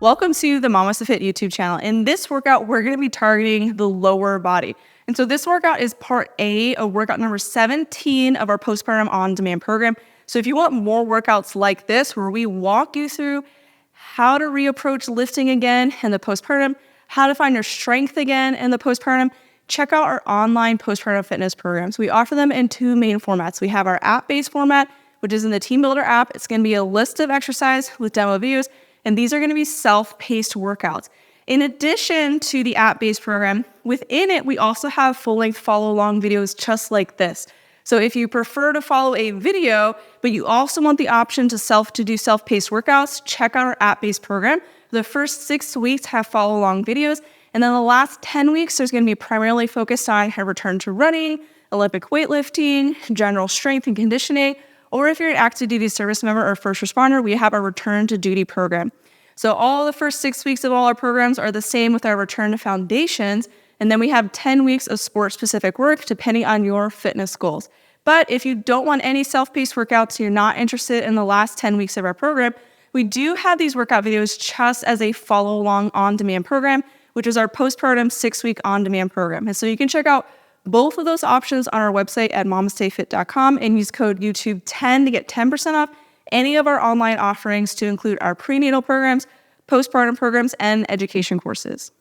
Welcome to the MamasteFit YouTube channel. In this workout, we're going to be targeting the lower body. And so this workout is part A of workout number 17 of our Postpartum on-demand program. So if you want more workouts like this, where we walk you through how to reapproach lifting again in the postpartum, how to find your strength again in the postpartum, check out our online postpartum fitness programs. We offer them in two main formats. We have our app-based format, which is in the Team Builder app. It's going to be a list of exercise with demo videos, and these are going to be self-paced workouts. In addition to the app-based program, within it, we also have full-length follow-along videos just like this. So if you prefer to follow a video, but you also want the option to do self-paced workouts, check out our app-based program. The first 6 weeks have follow-along videos, and then the last 10 weeks, there's going to be primarily focused on a return to running, Olympic weightlifting, general strength and conditioning, or if you're an active duty service member or first responder, we have our return to duty program. So all the first 6 weeks of all our programs are the same with our return to foundations. And then we have 10 weeks of sport-specific work depending on your fitness goals. But if you don't want any self-paced workouts, you're not interested in the last 10 weeks of our program, we do have these workout videos just as a follow-along on-demand program, which is our postpartum 6-week on-demand program. And so you can check out both of those options on our website at MamasteFit.com and use code YouTube10 to get 10% off any of our online offerings, to include our prenatal programs, postpartum programs, and education courses.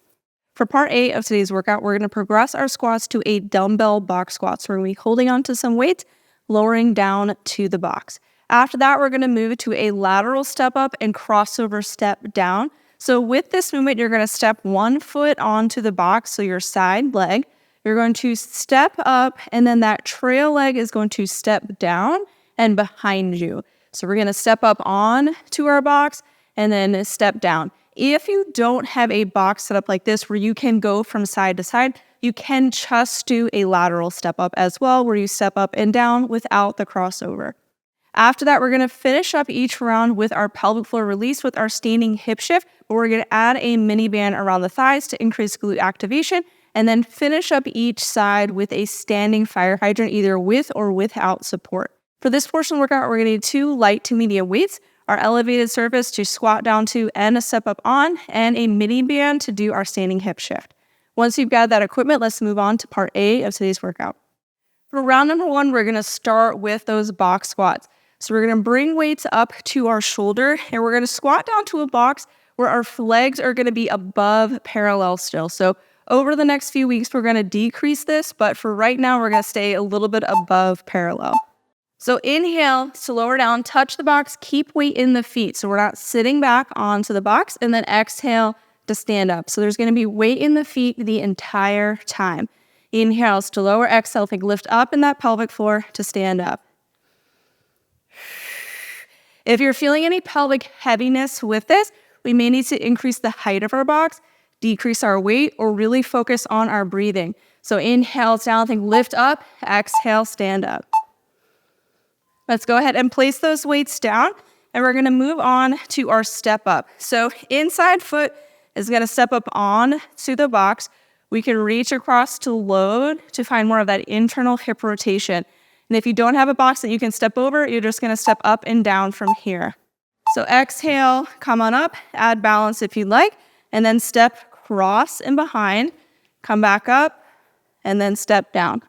For part A of today's workout, we're going to progress our squats to a dumbbell box squat. So we're going to be holding on to some weights, lowering down to the box. After that, we're going to move to a lateral step up and crossover step down. So with this movement, you're going to step one foot onto the box, so your side leg. You're going to step up, and then that trail leg is going to step down and behind you. So we're going to step up on to our box and then step down. If you don't have a box set up like this where you can go from side to side, you can just do a lateral step up as well, where you step up and down without the crossover. After that, we're going to finish up each round with our pelvic floor release with our standing hip shift, where we're going to add a mini band around the thighs to increase glute activation, and then finish up each side with a standing fire hydrant, either with or without support. For this portion of the workout, we're going to need 2 light to medium weights, our elevated surface to squat down to and a step up on, and a mini band to do our standing hip shift. Once you've got that equipment, let's move on to part A of today's workout. For round number 1, we're going to start with those box squats. So we're going to bring weights up to our shoulder, and we're going to squat down to a box where our legs are going to be above parallel still. So over the next few weeks, we're going to decrease this, but for right now, we're going to stay a little bit above parallel. So inhale to lower down, touch the box, keep weight in the feet. So we're not sitting back onto the box, and then exhale to stand up. So there's going to be weight in the feet the entire time. Inhales to lower, exhale, think lift up in that pelvic floor to stand up. If you're feeling any pelvic heaviness with this, we may need to increase the height of our box, decrease our weight, or really focus on our breathing. So inhale down, think lift up, exhale, stand up. Let's go ahead and place those weights down, and we're going to move on to our step up. So inside foot is going to step up on to the box. We can reach across to load to find more of that internal hip rotation. And if you don't have a box that you can step over, you're just going to step up and down from here. So exhale, come on up, add balance if you'd like, and then step cross and behind, come back up, and then step down.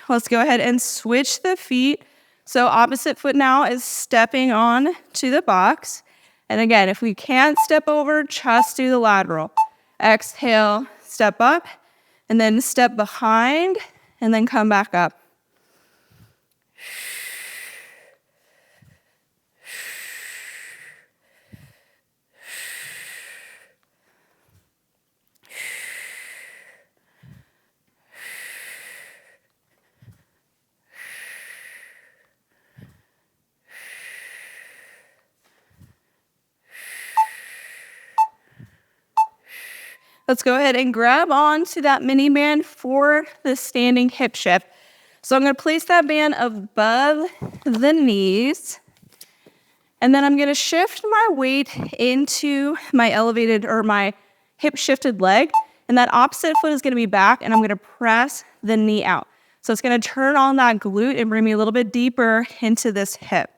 Let's go ahead and switch the feet. So opposite foot now is stepping on to the box. And again, if we can't step over, just do the lateral. Exhale, step up, and then step behind, and then come back up. Let's go ahead and grab on to that mini band for the standing hip shift. So I'm going to place that band above the knees. And then I'm going to shift my weight into my elevated or my hip shifted leg. And that opposite foot is going to be back, and I'm going to press the knee out. So it's going to turn on that glute and bring me a little bit deeper into this hip.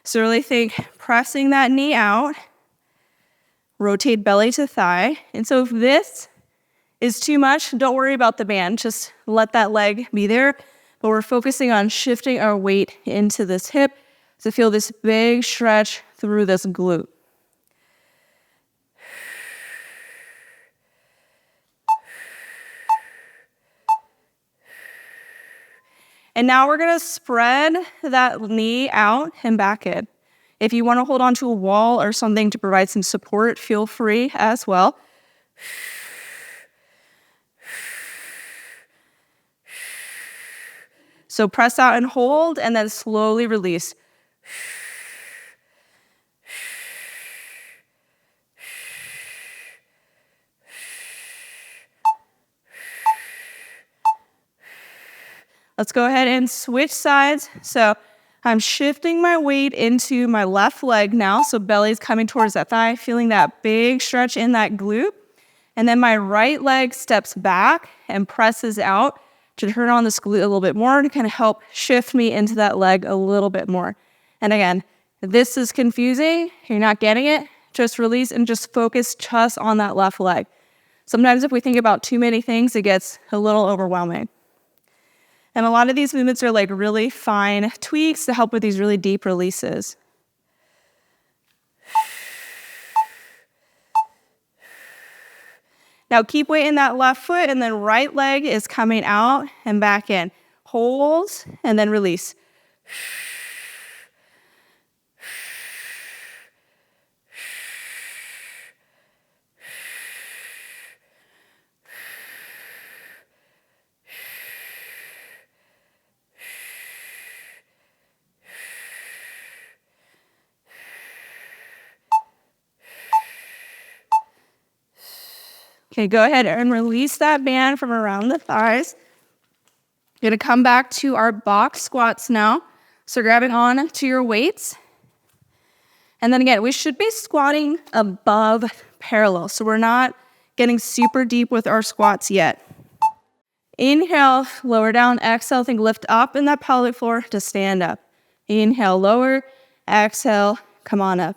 So really think pressing that knee out, rotate belly to thigh. And so if this is too much, don't worry about the band. Just let that leg be there. But we're focusing on shifting our weight into this hip to feel this big stretch through this glute. And now we're going to spread that knee out and back in. If you want to hold on to a wall or something to provide some support, feel free as well. So press out and hold, and then slowly release. Let's go ahead and switch sides. So I'm shifting my weight into my left leg now. So belly's coming towards that thigh, feeling that big stretch in that glute. And then my right leg steps back and presses out to turn on this glute a little bit more to kind of help shift me into that leg a little bit more. And again, if this is confusing, you're not getting it, just release and just focus just on that left leg. Sometimes if we think about too many things, it gets a little overwhelming. And a lot of these movements are like really fine tweaks to help with these really deep releases. Now keep weight in that left foot, and then right leg is coming out and back in. Hold and then release. Okay, go ahead and release that band from around the thighs. You're going to come back to our box squats now. So grabbing on to your weights. And then again, we should be squatting above parallel. So we're not getting super deep with our squats yet. Inhale, lower down. Exhale, think lift up in that pelvic floor to stand up. Inhale, lower. Exhale, come on up.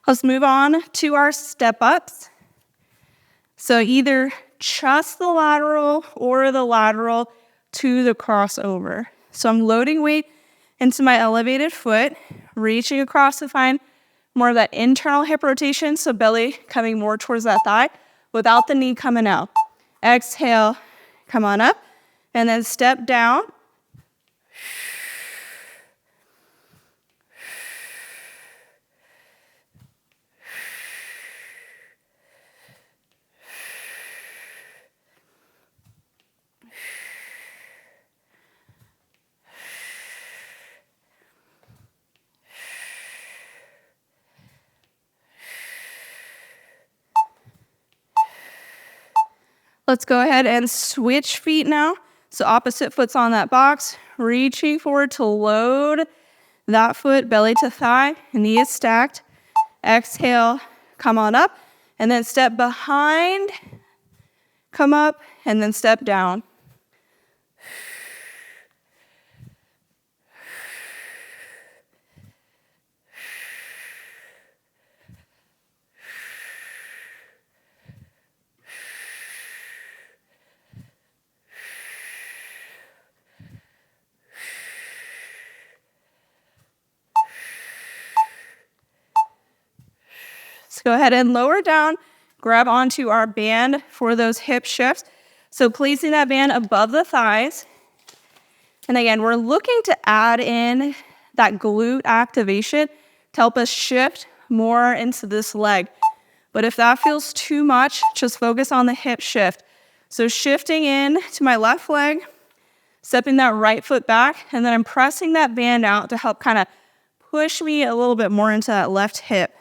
Let's move on to our step ups. So either just the lateral or the lateral to the crossover. So I'm loading weight into my elevated foot, reaching across to find more of that internal hip rotation, so belly coming more towards that thigh without the knee coming out. Exhale, come on up, and then step down. Let's go ahead and switch feet now. So opposite foot's on that box, reaching forward to load that foot, belly to thigh, knee is stacked. Exhale, come on up, and then step behind, come up, and then step down. Let's go ahead and lower down, grab onto our band for those hip shifts. So placing that band above the thighs. And again, we're looking to add in that glute activation to help us shift more into this leg. But if that feels too much, just focus on the hip shift. So shifting in to my left leg, stepping that right foot back, and then I'm pressing that band out to help kind of push me a little bit more into that left hip.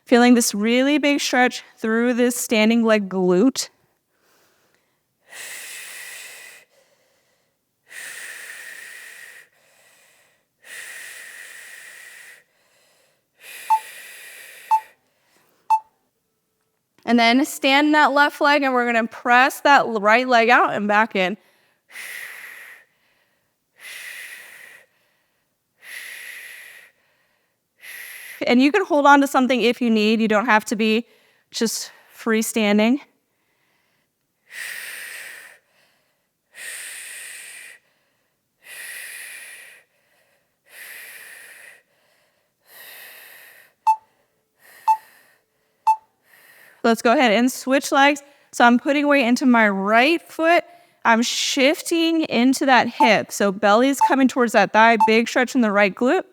Feeling this really big stretch through this standing leg glute. And then stand that left leg, and we're going to press that right leg out and back in. And you can hold on to something if you need. You don't have to be just freestanding. Let's go ahead and switch legs. So I'm putting weight into my right foot. I'm shifting into that hip. So belly's coming towards that thigh, big stretch in the right glute.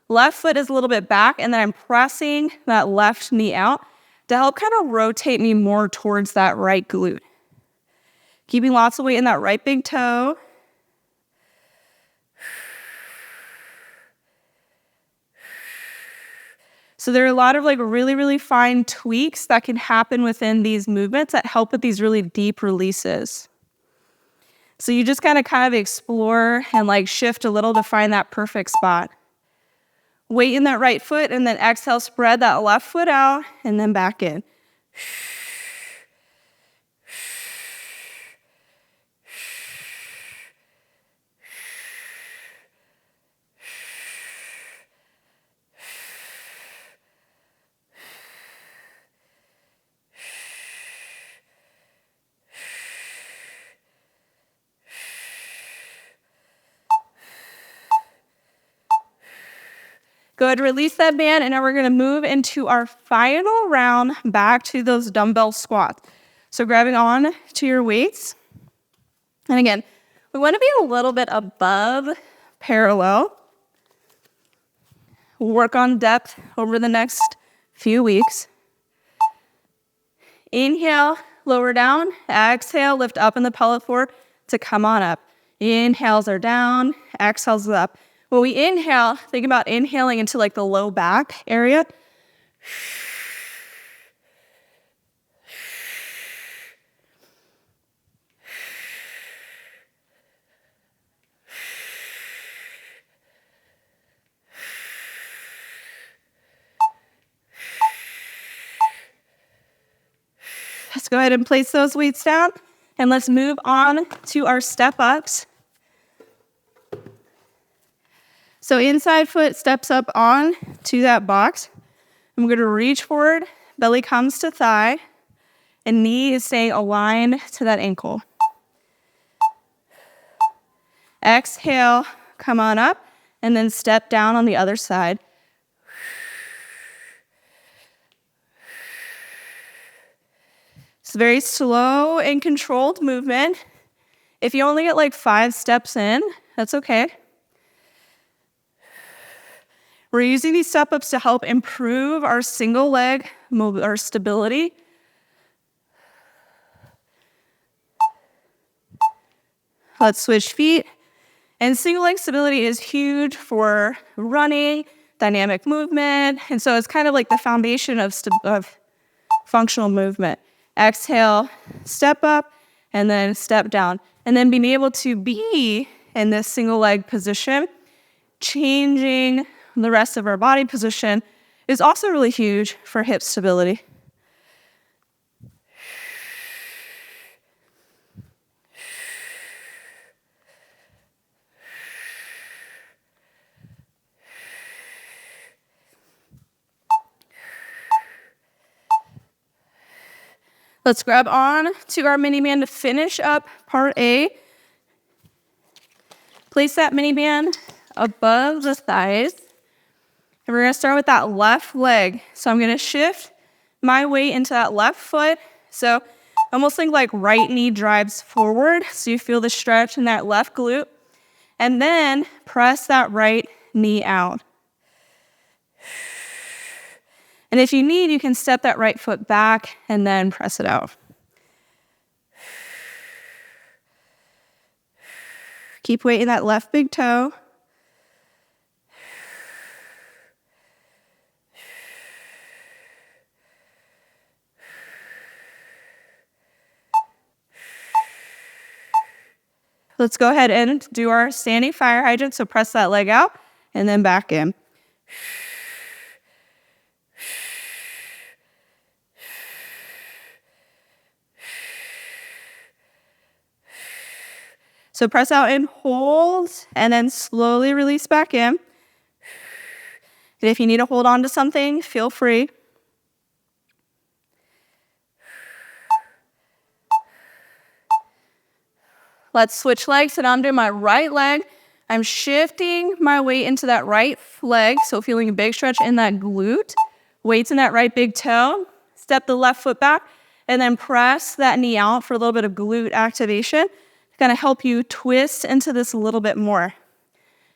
Left foot is a little bit back, and then I'm pressing that left knee out to help kind of rotate me more towards that right glute. Keeping lots of weight in that right big toe. So there are a lot of like really, really fine tweaks that can happen within these movements that help with these really deep releases. So you just kind of explore and like shift a little to find that perfect spot. Weight in that right foot, and then exhale, spread that left foot out, and then back in. Go ahead, release that band, and now we're gonna move into our final round back to those dumbbell squats. So grabbing on to your weights. And again, we wanna be a little bit above parallel. We'll work on depth over the next few weeks. Inhale, lower down. Exhale, lift up in the pelvic floor to come on up. Inhales are down, exhales are up. When we inhale, think about inhaling into like the low back area. Let's go ahead and place those weights down, and let's move on to our step ups. So inside foot steps up on to that box. I'm going to reach forward, belly comes to thigh, and knee is staying aligned to that ankle. Exhale, come on up, and then step down on the other side. It's a very slow and controlled movement. If you only get like 5 steps in, that's okay. We're using these step-ups to help improve our single leg our stability. Let's switch feet. And single leg stability is huge for running, dynamic movement, and so it's kind of like the foundation of functional movement. Exhale, step up, and then step down. And then being able to be in this single leg position, changing the rest of our body position is also really huge for hip stability. Let's grab on to our mini band to finish up part A. Place that mini band above the thighs. And we're gonna start with that left leg. So I'm gonna shift my weight into that left foot. So almost think like right knee drives forward. So you feel the stretch in that left glute. And then press that right knee out. And if you need, you can step that right foot back and then press it out. Keep weight in that left big toe. Let's go ahead and do our standing fire hydrant. So press that leg out and then back in. So press out and hold, and then slowly release back in. And if you need to hold on to something, feel free. Let's switch legs, and I'm doing my right leg. I'm shifting my weight into that right leg, so feeling a big stretch in that glute. Weights in that right big toe. Step the left foot back, and then press that knee out for a little bit of glute activation. Going to help you twist into this a little bit more.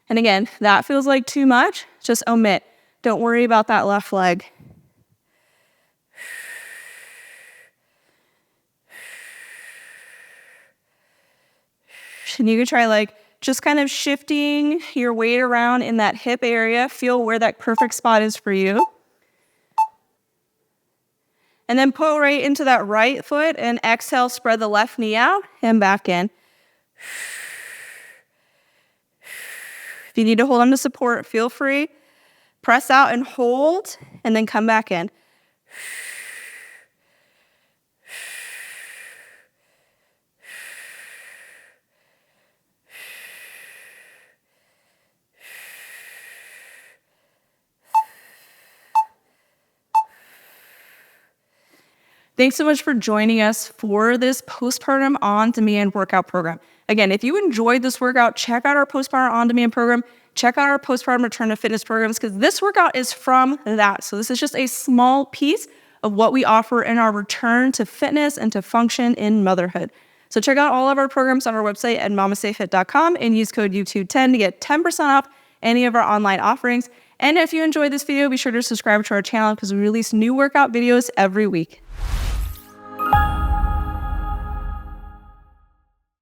And again, that feels like too much, just omit. Don't worry about that left leg. And you can try just kind of shifting your weight around in that hip area. Feel where that perfect spot is for you. And then pull right into that right foot and exhale, spread the left knee out and back in. If you need to hold on to support, feel free. Press out and hold, and then come back in. Thanks so much for joining us for this Postpartum On-Demand workout program. Again, if you enjoyed this workout, check out our Postpartum On-Demand program. Check out our Postpartum Return to Fitness programs, because this workout is from that. So this is just a small piece of what we offer in our return to fitness and to function in motherhood. So check out all of our programs on our website at MamasteFit.com and use code YouTube10 to get 10% off any of our online offerings. And if you enjoyed this video, be sure to subscribe to our channel, because we release new workout videos every week.